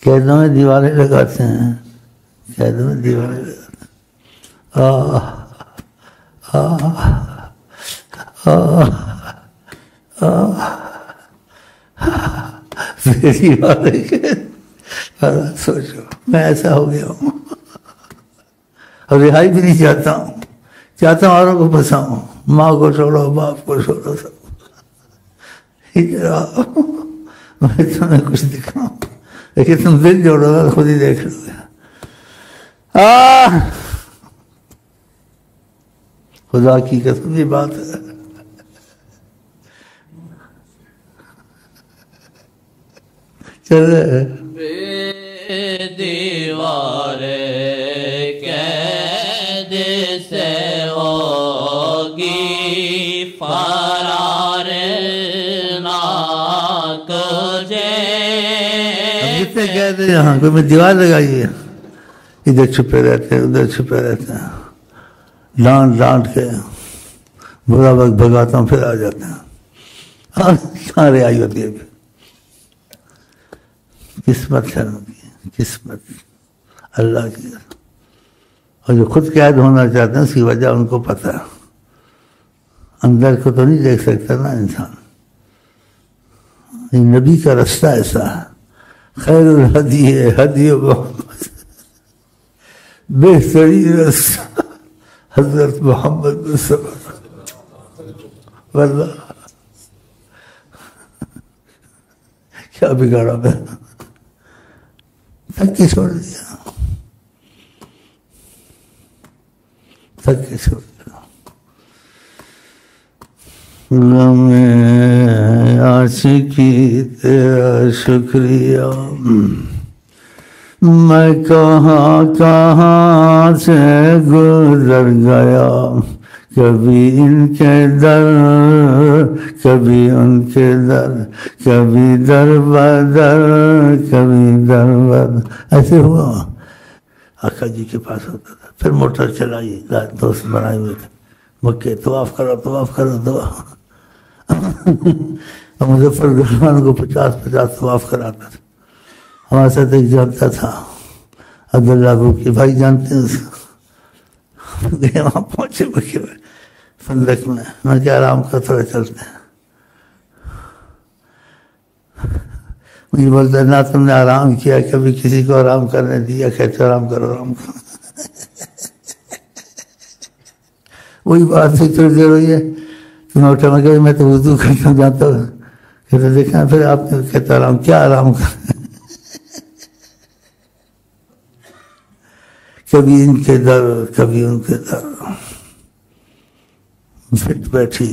قیدوں میں دیواریں لگاتے ہیں، قیدوں میں دیواریں لگاتے ہیں۔ سوچو میں ایسا ہو گیا ہوں، اور رہائی بھی نہیں چاہتا ہوں، چاہتا ہوں اوروں کو پھنساؤں، ماں کو چھوڑو، باپ کو چھوڑو، سب میں تمہیں کچھ دکھاؤں، لیکن تم دل جوڑو گا خود ہی دیکھ لو گے۔ خدا کی قسم یہ بات ہے۔ چلے دیوارے قید سے ہوگی فرار نہ تجھے۔ کتنے قید ہیں یہاں، کوئی میں دیوار لگائی ہے، ادھر چھپے رہتے ہیں، ادھر چھپے رہتے ہیں، ڈانٹ ڈانٹ کے برا وقت بھگاتا ہوں، پھر آ جاتے ہیں۔ کہاں رہائی ہوتی ہے؟ قسمت ہے ان کی، قسمت اللہ کی۔ اور جو خود قید ہونا چاہتے ہیں اس کی وجہ ان کو پتہ ہے، اندر کو تو نہیں دیکھ سکتا نا انسان۔ یہ نبی کا رستہ ایسا ہے، خیر الہدی ہے ہدی محمد، بہترین رستہ حضرت محمد مصطفیٰ، واللہ کیا بگاڑا میں، تھک کے چھوڑ دیا، تھک کے چھوڑ دیا۔ غم عاشقی تیرا شکریہ، میں کہاں کہاں سے گزر گیا، کبھی ان کے در کبھی ان کے در، کبھی در بدر کبھی در بدر، ایسے ہوا۔ آقا جی کے پاس ہوتا تھا، پھر موٹر چلائی، دوست بنائے ہوئے تھے، مکے طواف کرو طواف کرو طواف۔ مظفر گلوان کو 50 طواف کراتا تھا۔ ہمارے ساتھ ایک جانتا تھا عبداللہ کو کہ بھائی جانتے ہیں اس کو، گئے وہاں پہنچے مکے میں فندق میں کیا آرام کا تھوڑا چلتے ہیں، مجھے بولتا ہے نہ تم نے آرام کیا، کبھی کسی کو آرام کرنے دیا، کہتے آرام کرو آرام کرو۔ وہی بات ہے، تھوڑی دیر ہوئی ہے تم اٹھا، میں کہ میں تو وضو کرنا جاتا ہوں، کہتے دیکھا پھر آپ نے کہتے آرام کیا آرام کر، کبھی ان کے در کبھی ان کے در، فٹ بیٹھی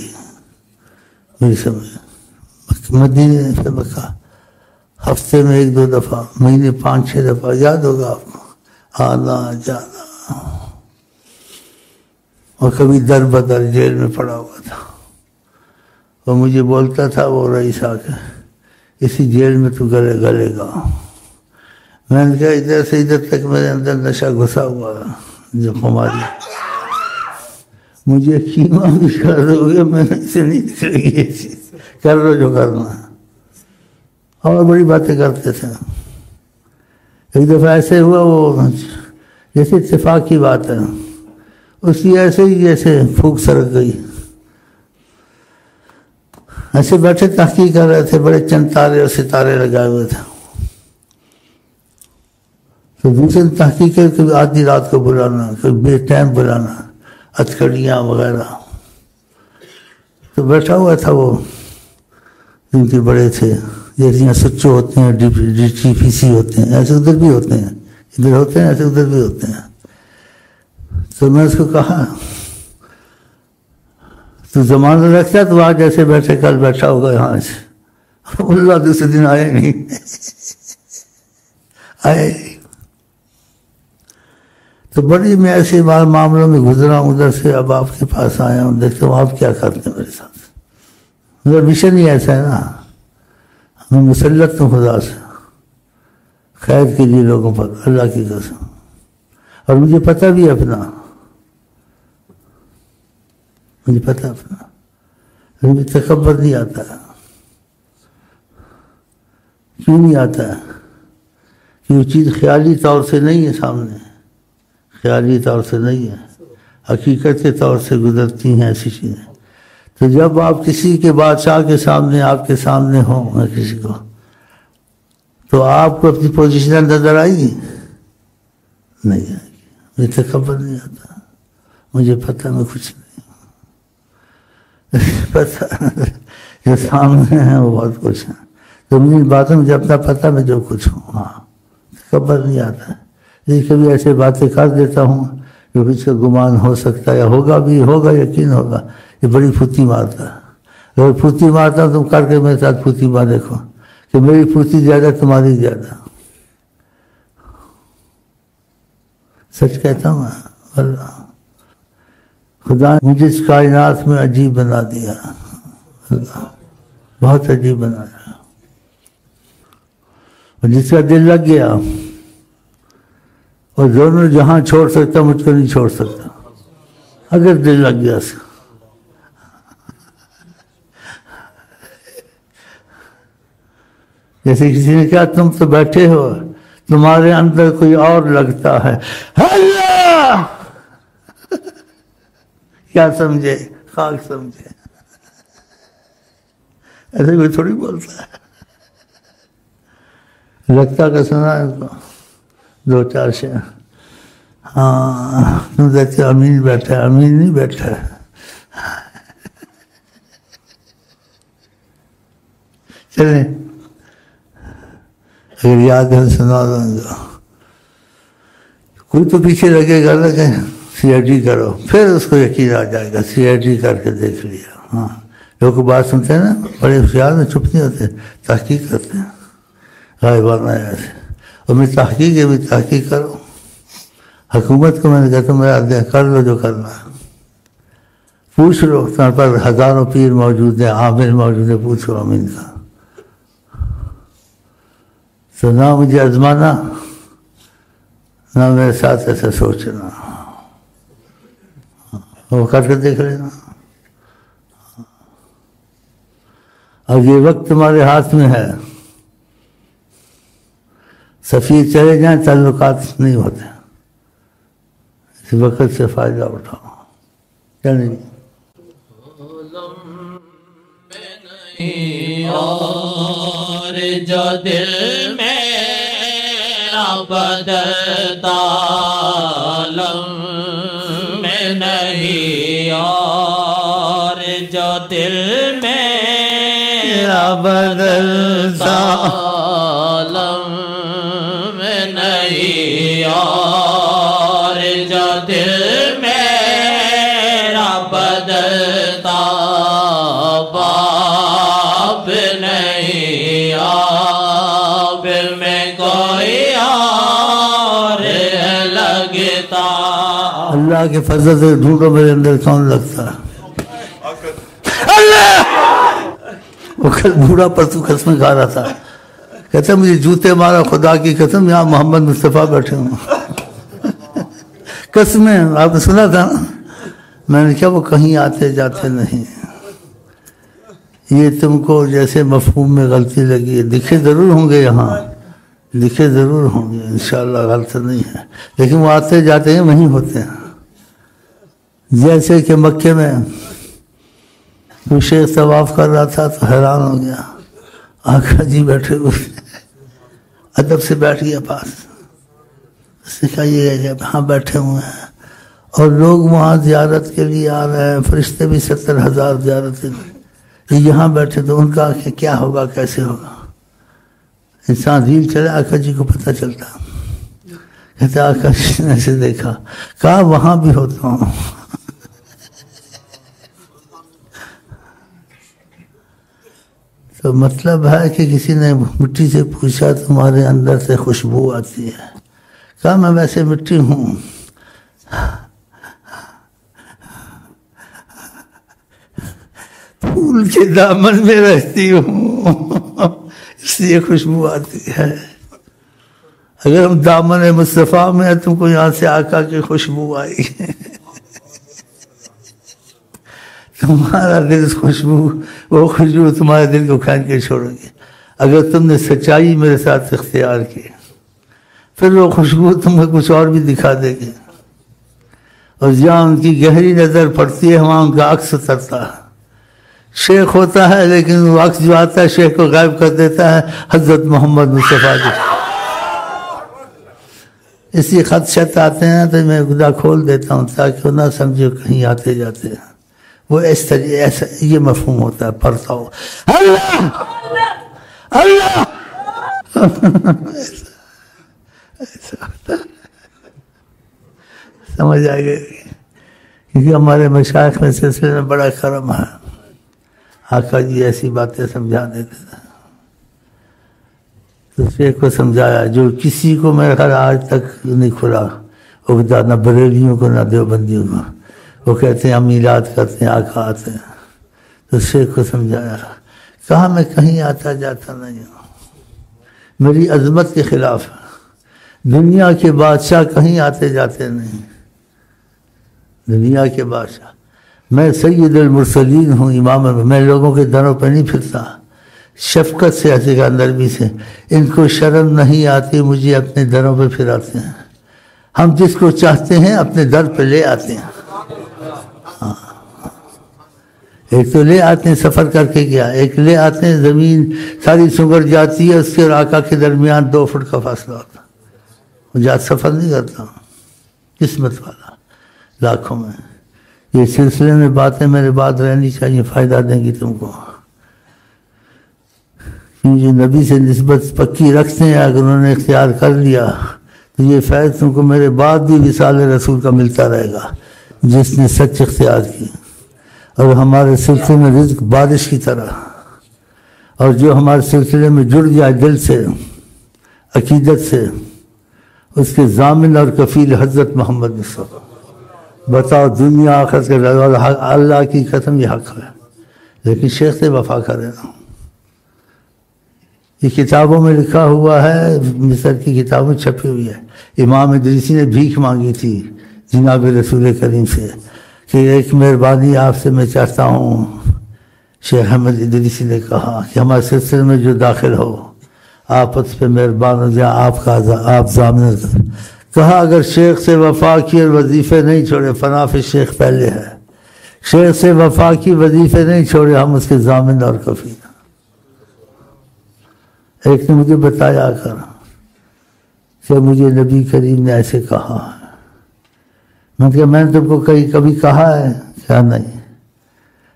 میری سمجھ۔ مدینے سے مکہ ہفتے میں 1-2 دفعہ، مہینے 5-6 دفعہ، یاد ہوگا آپ کو، آنا جانا۔ اور کبھی در بدر جیل میں پڑا ہوا تھا، اور مجھے بولتا تھا وہ رئیس آ کے اسی جیل میں تو گلے گا۔ میں نے کہا ادھر سے ادھر تک میرے اندر نشہ گھسا ہوا ہے جو ہماری، مجھے کیما بھی کر دو گے، میں سے نہیں نکلے گی یہ چیز، کر لو جو کرنا ہے۔ اور بڑی باتیں کرتے تھے۔ ایک دفعہ ایسے ہوا، وہ جیسے اتفاق کی بات ہے، اس کی ایسے ہی جیسے پھوک سرک گئی، ایسے بیٹھے تحقیق کر رہے تھے، بڑے چند تارے اور ستارے لگائے ہوئے تھے، تو دوسرے تحقیق کر کبھی آدھی رات کو بلانا، کبھی بے ٹائم بلانا، ہتھکڑیاں وغیرہ۔ تو بیٹھا ہوا تھا وہ، جن کے بڑے تھے، جیسے یہاں سچو ہوتے ہیں، ڈی پی سی ہوتے ہیں، ایسے ادھر بھی ہوتے ہیں، ادھر ہوتے ہیں ایسے ادھر بھی ہوتے ہیں۔ تو میں اس کو کہا تو زمانہ رکھتا تو آج جیسے بیٹھے کل بیٹھا ہوگا یہاں سے، اللہ دوسرے دن آئے نہیں، آئے نہیں۔ تو بڑی میں ایسے معاملوں میں گزرا ہوں ادھر سے، اب آپ کے پاس آیا ہوں، دیکھتا ہوں آپ کیا کرتے ہیں میرے ساتھ۔ میرا مشن ہی ایسا ہے نا، میں مسلط ہوں خدا سے خیر کے لیے لوگوں پر، اللہ کی قسم۔ اور مجھے پتہ بھی ہے اپنا، مجھے پتہ اپنا، مجھے تکبر نہیں آتا ہے۔ کیوں نہیں آتا ہے؟ کہ وہ چیز خیالی طور سے نہیں ہے سامنے، خیالی طور سے نہیں ہے، حقیقت کے طور سے گزرتی ہیں ایسی چیزیں۔ تو جب آپ کسی کے بادشاہ کے سامنے، آپ کے سامنے ہوں کسی کو، تو آپ کو اپنی پوزیشن نظر آئے گی؟ نہیں آئے گی۔ مجھے تکبر نہیں آتا، مجھے پتہ میں کچھ نہیں پتہ، جو سامنے ہیں وہ بہت کچھ ہے، تو مجھے باتوں میں جب اپنا پتہ میں جو کچھ ہوں، ہاں تکبر نہیں آتا ہے۔ کبھی ایسے باتیں کر دیتا ہوں جو کچھ کا گمان ہو سکتا ہے، یا ہوگا بھی، ہوگا یقین ہوگا، یہ بڑی پھوتی مارتا ہے۔ اگر پھوتی مارتا ہوں تم کر کے میرے ساتھ پھوتی مار دیکھو کہ میری پھوتی زیادہ تمہاری زیادہ، سچ کہتا ہوں میں۔ اللہ خدا نے مجھے اس کائنات میں عجیب بنا دیا، اللہ بہت عجیب بنا دیا، اور جس کا دل لگ گیا اور دونوں جہاں چھوڑ سکتا، مجھ کو نہیں چھوڑ سکتا اگر دل لگ گیا اس کا۔ جیسے کسی نے کہا تم تو بیٹھے ہو، تمہارے اندر کوئی اور لگتا ہے، اللہ کیا سمجھے؟ خاک سمجھے، ایسے کوئی تھوڑی بولتا ہے۔ لگتا کا سنا ہے کو دو چار شے، ہاں تم دیکھتے امین بیٹھا ہے، امین نہیں بیٹھا ہے۔ چلیں اگر یاد ہے سنا دوں گا۔ کوئی تو پیچھے لگے گا نا کہ سی آئی ڈی کرو، پھر اس کو یقین آ جائے گا، سی آئی ڈی کر کے دیکھ لیا۔ ہاں لوگ بات سنتے ہیں نا، بڑے ہوشیار میں چپ نہیں ہوتے، تحقیق کرتے ہیں غائبانہ ایسے۔ اور میں تحقیق کرو۔ حکومت کو میں نے کہتا میرا کر لو جو کرنا ہے، پوچھ لو، تمہارے پر ہزاروں پیر موجود ہیں، عامل موجود ہیں، پوچھو امین کا۔ تو نہ مجھے آزمانا، نہ میرے ساتھ ایسا سوچنا، وہ کر کے دیکھ لینا۔ اب یہ وقت تمہارے ہاتھ میں ہے، سفیر چلے جائیں تعلقات نہیں ہوتے، اس وقت سے فائدہ اٹھاؤ۔ چلیں اور جو دل میرا بدلتا عالم میں نہیں، اور جو دل میرا بدلتا عالم میں نہیں، اور جو دل میرا بدلتا اللہ کے فضل سے ڈھونڈو میرے اندر کون لگتا ہے۔ اللہ وہ کل بوڑھا پرسوں قسمیں کھا رہا تھا، کہتا مجھے جوتے مارا، خدا کی قسم یہاں محمد مصطفیٰ بیٹھے ہوں۔ قسمیں آپ نے سنا تھا نا، میں نے کہا وہ کہیں آتے جاتے نہیں، یہ تم کو جیسے مفہوم میں غلطی لگی ہے، دکھے ضرور ہوں گے یہاں، دکھے ضرور ہوں گے انشاءاللہ، غلط نہیں ہے، لیکن وہ آتے جاتے ہیں وہیں ہوتے ہیں۔ جیسے کہ مکے میں کوئی شیخ طواف کر رہا تھا تو حیران ہو گیا، آقا جی بیٹھے ہوئے، ادب سے بیٹھ گیا پاس، اس نے کہا یہ ہاں بیٹھے ہوئے ہیں، اور لوگ وہاں زیارت کے لیے آ رہے ہیں، فرشتے بھی 70,000 زیارت کے لیے، یہاں بیٹھے تو ان کا کہ کیا ہوگا کیسے ہوگا۔ انسان ریل چلے، آقا جی کو پتہ چلتا، کہتے آقا جی نے ایسے دیکھا، کہا وہاں بھی ہوتا ہوں۔ تو مطلب ہے کہ کسی نے مٹی سے پوچھا تمہارے اندر سے خوشبو آتی ہے، کہا میں ویسے مٹی ہوں، پھول کے دامن میں رہتی ہوں، اس لیے خوشبو آتی ہے۔ اگر ہم دامن مصطفیٰ میں ہیں، تم کو یہاں سے آقا کی خوشبو آئی، تمہارا دل خوشبو، وہ خوشبو تمہارے دل کو کھینچ کے چھوڑیں گے۔ اگر تم نے سچائی میرے ساتھ اختیار کی، پھر وہ خوشبو تمہیں کچھ اور بھی دکھا دے گی، اور جہاں ان کی گہری نظر پڑتی ہے وہاں ان کا عکس اترتا ہے۔ شیخ ہوتا ہے لیکن وہ عکس جو آتا ہے شیخ کو غائب کر دیتا ہے حضرت محمد مصطفیٰ کی۔ اسی خط شت آتے ہیں تو میں خدا کھول دیتا ہوں تاکہ وہ نہ سمجھو کہیں آتے جاتے ہیں، وہ اس طریقے ایسا یہ مفہوم ہوتا ہے پڑھتا ہو اللہ اللہ سمجھ آئے گا، کیونکہ ہمارے مشائخ میں سلسلے میں بڑا کرم ہے، آقا جی ایسی باتیں سمجھا دیتے تھے۔ تو شیخ کو سمجھایا جو کسی کو میرا خیال آج تک نہیں کھلا، اگدا نہ بریلیوں کو نہ دیوبندیوں کو، وہ کہتے ہیں ہم میلاد کرتے ہیں آقا آتے ہیں۔ تو شیخ کو سمجھایا، کہا میں کہیں آتا جاتا نہیں ہوں، میری عظمت کے خلاف ہے، دنیا کے بادشاہ کہیں آتے جاتے نہیں، دنیا کے بادشاہ، میں سید المرسلین ہوں، امام، میں لوگوں کے دروں پہ نہیں پھرتا، شفقت سے ایسے کا نرمی سے، ان کو شرم نہیں آتی مجھے اپنے دروں پہ پھراتے ہیں، ہم جس کو چاہتے ہیں اپنے در پہ لے آتے ہیں۔ ایک تو لے آتے ہیں سفر کر کے گیا، ایک لے آتے ہیں زمین ساری سنگر جاتی ہے، اس کے اور آقا کے درمیان 2 فٹ کا فاصلہ ہوتا، وہ جات سفر نہیں کرتا، قسمت والا لاکھوں میں۔ یہ سلسلے میں باتیں میرے بعد رہنی چاہیے، فائدہ دیں گی تم کو، جو نبی سے نسبت پکی رکھتے ہیں اگر انہوں نے اختیار کر لیا تو یہ فیض تم کو میرے بعد بھی وصال رسول کا ملتا رہے گا، جس نے سچ اختیار کی۔ اور ہمارے سلسلے میں رزق بارش کی طرح، اور جو ہمارے سلسلے میں جڑ جائے دل سے عقیدت سے، اس کے ضامن اور کفیل حضرت محمد مصطفیٰ۔ بتاؤ دنیا آخرت کے اللہ کی قسم یہ حق ہے، لیکن شیخ سے وفا کرے نا۔ یہ کتابوں میں لکھا ہوا ہے، مصر کی کتابوں چھپی ہوئی ہے، امام ادریسی نے بھیک مانگی تھی جناب رسول کریم سے کہ ایک مہربانی آپ سے میں چاہتا ہوں۔ شیخ احمد ادریسی نے کہا کہ ہمارے سلسلے میں جو داخل ہو آپ اس پہ مہربان ہو جائیں، آپ ضامن۔ کہا اگر شیخ سے وفا کی اور وظیفے نہیں چھوڑے، فنا فی شیخ پہلے ہے، شیخ سے وفا کی وظیفے نہیں چھوڑے، ہم اس کے ضامن اور کفیل۔ ایک نے مجھے بتایا کر کہ مجھے نبی کریم نے ایسے کہا ہے، میں نے کہا میں نے تم کو کبھی کہا ہے؟ کیا نہیں؟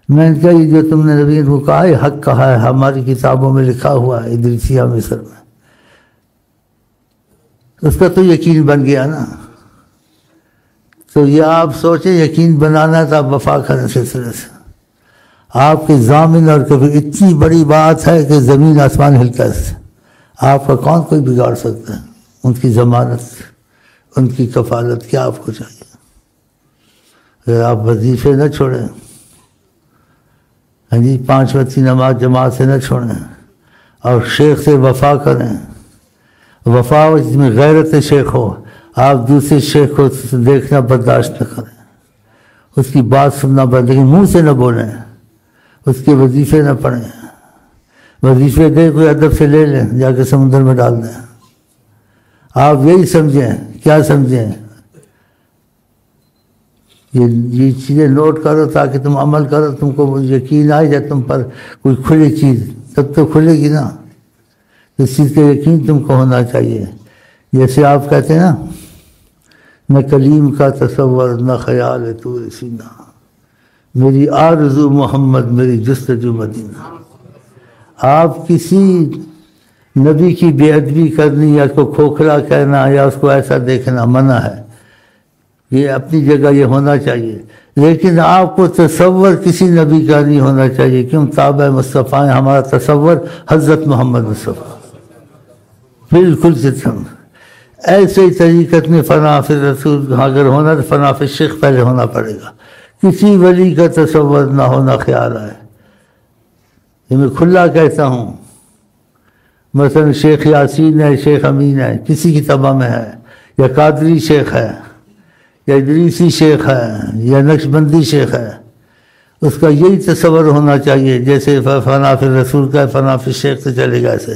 میں نے کہا یہ جو تم نے نبی کو کہا ہے حق کہا ہے، ہماری کتابوں میں لکھا ہوا ہے ادریسیہ مصر میں، اس کا تو یقین بن گیا نا۔ تو یہ آپ سوچیں یقین بنانا تھا، وفا کرنے سلسلے سے آپ کے ضامن اور کبھی اتنی بڑی بات ہے کہ زمین آسمان ہلتا ہے، آپ کا کون کوئی بگاڑ سکتا ہے؟ ان کی ضمانت، ان کی کفالت کیا آپ کو چاہیے؟ اگر آپ وظیفے نہ چھوڑیں، ہاں جی 5 وقت کی نماز جماعت سے نہ چھوڑیں، اور شیخ سے وفا کریں، وفا جس میں غیرت شیخ ہو، آپ دوسرے شیخ کو دیکھنا برداشت نہ کریں، اس کی بات سننا لیکن منہ سے نہ بولیں، اس کے وظیفے نہ پڑھیں، وظیفے دے کوئی ادب سے لے لیں، جا کے سمندر میں ڈال دیں۔ آپ یہی سمجھیں، کیا سمجھیں؟ یہ چیزیں نوٹ کرو تاکہ تم عمل کرو، تم کو یقین آئے جائے تم پر کوئی کھلی چیز، تب تو کھلے گی نا۔ اس چیز کا یقین تم کو ہونا چاہیے، جیسے آپ کہتے ہیں نا نہ کلیم کا تصور نہ خیال طور سینہ، میری آرزو محمد میری جستجو مدینہ۔ آپ کسی نبی کی بے ادبی کرنی یا اس کو کھوکھلا کہنا یا اس کو ایسا دیکھنا منع ہے، یہ اپنی جگہ یہ ہونا چاہیے، لیکن آپ کو تصور کسی نبی کا نہیں ہونا چاہیے، کیوں؟ تابع مصطفیٰ ہیں، ہمارا تصور حضرت محمد مصطفیٰ بالکل جتم۔ ایسے ہی طریقت میں فنا فی رسول اگر ہونا تو فنا فی شیخ پہلے ہونا پڑے گا، کسی ولی کا تصور نہ ہونا خیال آئے۔ یہ میں کھلا کہتا ہوں، مثلا شیخ یاسین ہے، شیخ امین ہے، کسی کی طبع میں ہے، یا قادری شیخ ہے، یا ادریسی شیخ ہے، یا نقشبندی شیخ ہے، اس کا یہی تصور ہونا چاہیے جیسے فنا فی رسول کا فنا فی شیخ سے چلے گا، ایسے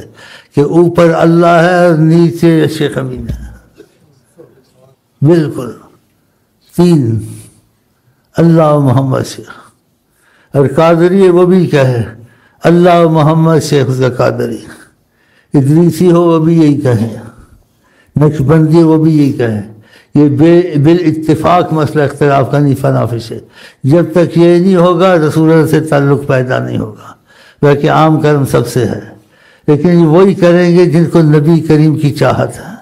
کہ اوپر اللہ ہے اور نیچے شیخ امین ہے۔ بالکل 3 اللہ و محمد شیخ. اور قادری ہے وہ بھی کیا ہے اللہ و محمد شیخ اس کا قادری. ادریسی ہو وہ بھی یہی کہے, نقشبندی وہ بھی یہی کہے. یہ بالاتفاق مسئلہ اختلاف کا نہیں فنافش ہے. جب تک یہ نہیں ہوگا رسول اللہ سے تعلق پیدا نہیں ہوگا. بلکہ عام کرم سب سے ہے, لیکن وہی کریں گے جن کو نبی کریم کی چاہت ہے,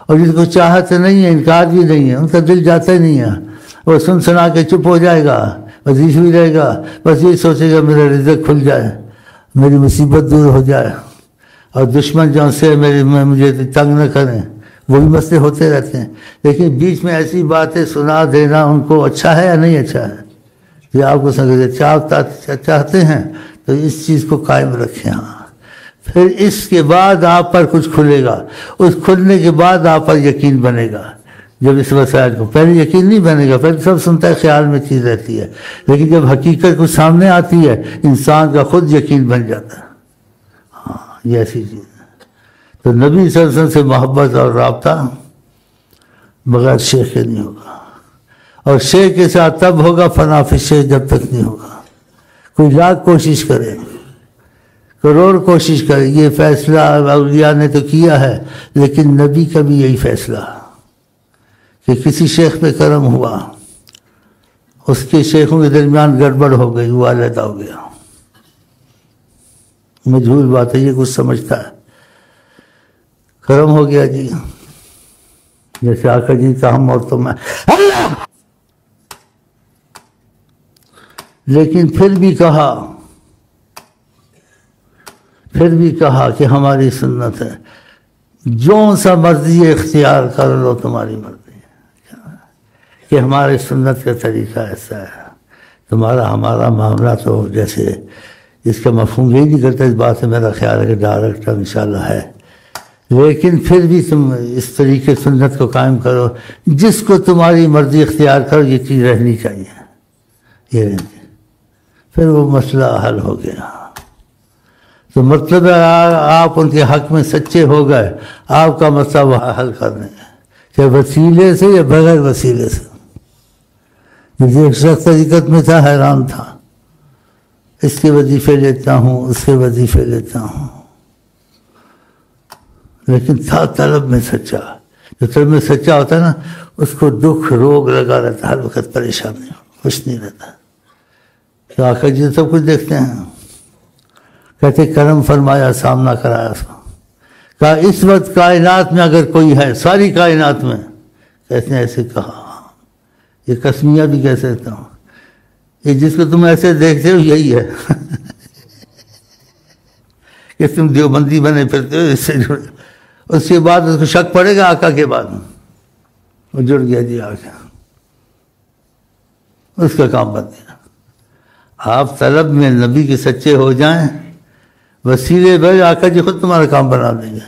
اور جن کو چاہت نہیں ہے انکار بھی نہیں ہے, ان کا دل جاتا ہی نہیں ہے. وہ سن سنا کے چپ ہو جائے گا, وظیف بھی رہے گا, بس یہی سوچے گا میرا رزق کھل جائے, میری مصیبت دور ہو جائے, اور دشمن جو سے مجھے تنگ نہ کریں. وہ بھی مسئلے ہوتے رہتے ہیں. لیکن بیچ میں ایسی باتیں سنا دینا ان کو اچھا ہے یا نہیں اچھا ہے, یہ آپ کو چاہتے ہیں تو اس چیز کو قائم رکھیں. ہاں پھر اس کے بعد آپ پر کچھ کھلے گا, اس کھلنے کے بعد آپ پر یقین بنے گا. جب اس وسائل کو پہلے یقین نہیں بنے گا, پہلے سب سنتا ہے خیال میں چیز رہتی ہے, لیکن جب حقیقت کچھ سامنے آتی ہے انسان کا خود یقین بن جاتا ہے. ہاں یہ ایسی چیز ہے. تو نبی صلی اللہ علیہ وسلم سے محبت اور رابطہ بغیر شیخ کے نہیں ہوگا, اور شیخ کے ساتھ تب ہوگا فنا فی شیخ جب تک نہیں ہوگا. کوئی لاکھ کوشش کرے, کروڑ کوشش کرے, یہ فیصلہ اولیاء نے تو کیا ہے, لیکن نبی کا بھی یہی فیصلہ کہ کسی شیخ پہ کرم ہوا, اس کے شیخوں کے درمیان گڑبڑ ہو گئی, وہ علیحدہ ہو گیا. مجھول بات ہے, یہ کچھ سمجھتا ہے, کرم ہو گیا جی, جیسے آقا جی کا ہم اور تو میں اللہ. لیکن پھر بھی کہا کہ ہماری سنت ہے, جو سا مرضی اختیار کر لو تمہاری مرضی ہے, کہ ہماری سنت کا طریقہ ایسا ہے. ہمارا معاملہ تو جیسے اس کا مفہوم یہی نہیں کرتا, اس بات سے میرا خیال ہے کہ ڈائریکٹ انشاءاللہ ہے, لیکن پھر بھی تم اس طریقے سنت کو قائم کرو, جس کو تمہاری مرضی اختیار کرو, یہ چیز رہنی چاہیے, یہ رہنی. پھر وہ مسئلہ حل ہو گیا. تو مطلب ہے آپ ان کے حق میں سچے ہو گئے, آپ کا مسئلہ وہ حل کرنے ہے, چاہے وسیلے سے یا بغیر وسیلے سے. جیسے ایک شخص طریقت میں تھا, حیران تھا, اس کے وظیفے لیتا ہوں, اس کے وظیفے لیتا ہوں, لیکن تھا طلب میں سچا. جو طلب میں سچا ہوتا ہے نا, اس کو دکھ روگ لگا رہتا, ہر وقت پریشان نہیں, خوش نہیں رہتا. تو آقا جی سب کچھ دیکھتے ہیں, کہتے کرم فرمایا, سامنا کرایا اس کو, کہا اس وقت کائنات میں اگر کوئی ہے, ساری کائنات میں, کہتے ہیں ایسے کہا, یہ قسمیہ بھی کہہ سکتا ہوں, یہ جس کو تم ایسے دیکھتے ہو یہی ہے کہ تم دیوبندی بنے پھرتے ہو, اس سے جڑے. اس کے بعد اس کو شک پڑے گا آقا کے بعد, وہ جڑ گیا جی آقا, اس کا کام بن گیا. آپ طلب میں نبی کے سچے ہو جائیں, وسیلے بھائی آقا جی خود تمہارا کام بنا دیں گے.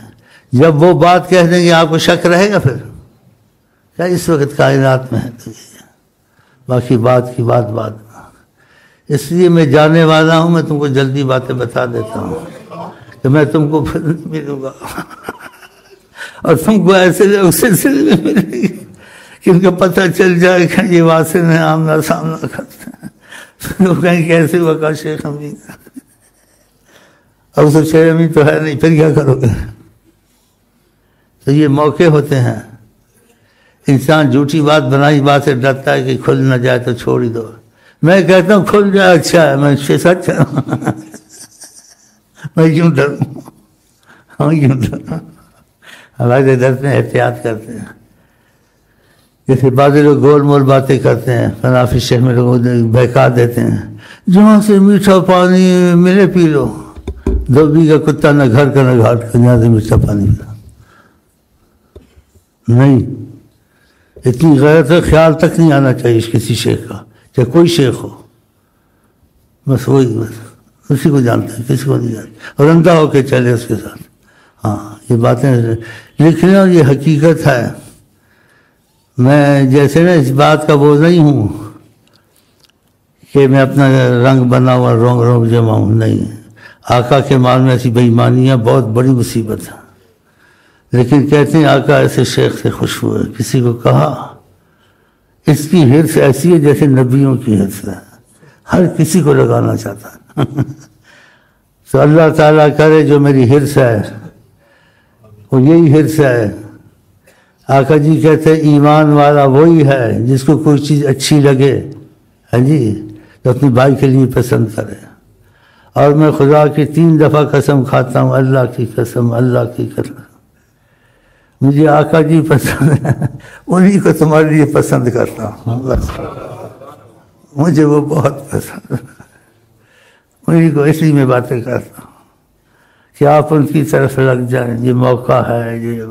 جب وہ بات کہہ دیں گے آپ کو شک رہے گا, پھر کیا اس وقت کائنات میں ہے, تو باقی بات کی بات بعد میں. اس لیے میں جانے والا ہوں, میں تم کو جلدی باتیں بتا دیتا ہوں کہ میں تم کو پھر ملوں گا, اور تم کو ایسے لوگ سلسلے میں ملیں گے کہ ان کو پتہ چل جائے کہ یہ واسن ہے, آمنا سامنا کرتے ہیں. وہ کہیں کیسے وقع شیخ امین, اب تو شیخ امین تو ہے نہیں, پھر کیا کرو گے. تو یہ موقع ہوتے ہیں, انسان جھوٹی بات بنائی بات سے ڈرتا ہے کہ کھل نہ جائے تو چھوڑ ہی دو. میں کہتا ہوں کھل جائے اچھا ہے, میں سچ ہے, میں کیوں ڈروں, ہم کیوں ڈروں. ہمارے ڈرتے ہیں, احتیاط کرتے ہیں. جیسے بعض لوگ گول مول باتیں کرتے ہیں, فنا فی شیخ میں لوگ بہکا دیتے ہیں, جہاں سے میٹھا پانی ملے پی لو, دھوبی کا کتا نہ گھر کا نہ گھاٹ کا, جہاں سے میٹھا پانی ملا. نہیں, اتنی غیرت خیال تک نہیں آنا چاہیے کسی شیخ کا, چاہے کوئی شیخ ہو, بس وہی, بس اسی کو جانتا ہے, کسی کو نہیں جانتا, اور اندھا ہو کے چلے اس کے ساتھ. ہاں یہ باتیں لکھنے, اور یہ حقیقت ہے. میں جیسے نا اس بات کا وہ نہیں ہوں کہ میں اپنا رنگ بنا ہوا رونگ جمع ہوں, نہیں. آقا کے مال میں ایسی بے ایمانیاں بہت بڑی مصیبت ہے. لیکن کہتے ہیں آقا ایسے شیخ سے خوشبو ہے. کسی کو کہا اس کی حرص ایسی ہے جیسے نبیوں کی حرص ہے، ہر کسی کو لگانا چاہتا ہے. تو اللہ تعالیٰ کرے جو میری حرص ہے وہ یہی حرص ہے. آقا جی کہتے ہیں ایمان والا وہی ہے جس کو کوئی چیز اچھی لگے ہاں جی تو اپنے بھائی کے لیے پسند کرے. اور میں خدا کی 3 دفعہ قسم کھاتا ہوں، اللہ کی قسم، اللہ کی قسم، مجھے آقا جی پسند ہے، انہی کو تمہارے لیے پسند کرتا ہوں. بس مجھے وہ بہت پسند ہے، انہی کو اس لیے میں باتیں کرتا ہوں کہ آپ ان کی طرف لگ جائیں. یہ موقع ہے، یہ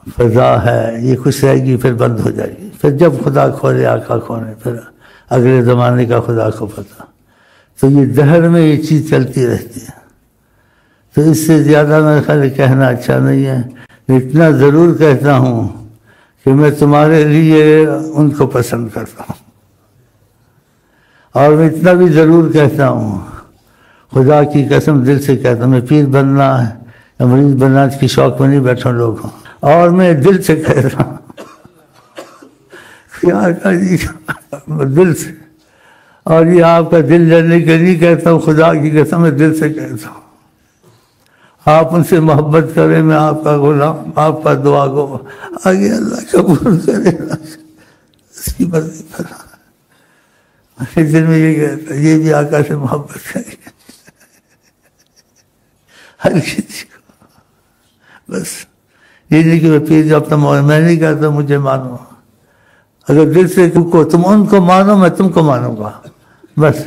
فضا ہے، یہ کچھ رہے گی پھر بند ہو جائے گی. پھر جب خدا کھولے آقا کھولے پھر اگلے زمانے کا خدا کو پتہ. تو یہ دہر میں یہ چیز چلتی رہتی ہے. تو اس سے زیادہ میرے خیال کہنا اچھا نہیں ہے. اتنا ضرور کہتا ہوں کہ میں تمہارے لیے ان کو پسند کرتا ہوں. اور میں اتنا بھی ضرور کہتا ہوں، خدا کی قسم دل سے کہتا ہوں، میں پیر بننا ہے یا مریض بننا کی شوق میں نہیں بیٹھا لوگ ہوں، اور میں دل سے کہہ رہا ہوں دل سے. اور یہ آپ کا دل جلنے کے لیے کہتا ہوں، خدا کی قسم میں دل سے کہتا ہوں. آپ ان سے محبت کریں، میں آپ کا غلام، آپ کا دعا گو، آگے اللہ قبول کرے اس کی مرضی پر. دل میں یہ کہتا ہے یہ بھی آقا سے محبت کرے ہر کسی کو. بس یہ نہیں کہ میں پیر جو اپنا میں نہیں کہتا مجھے مانو. اگر دل سے کو تم ان کو مانو میں تم کو مانوں گا، بس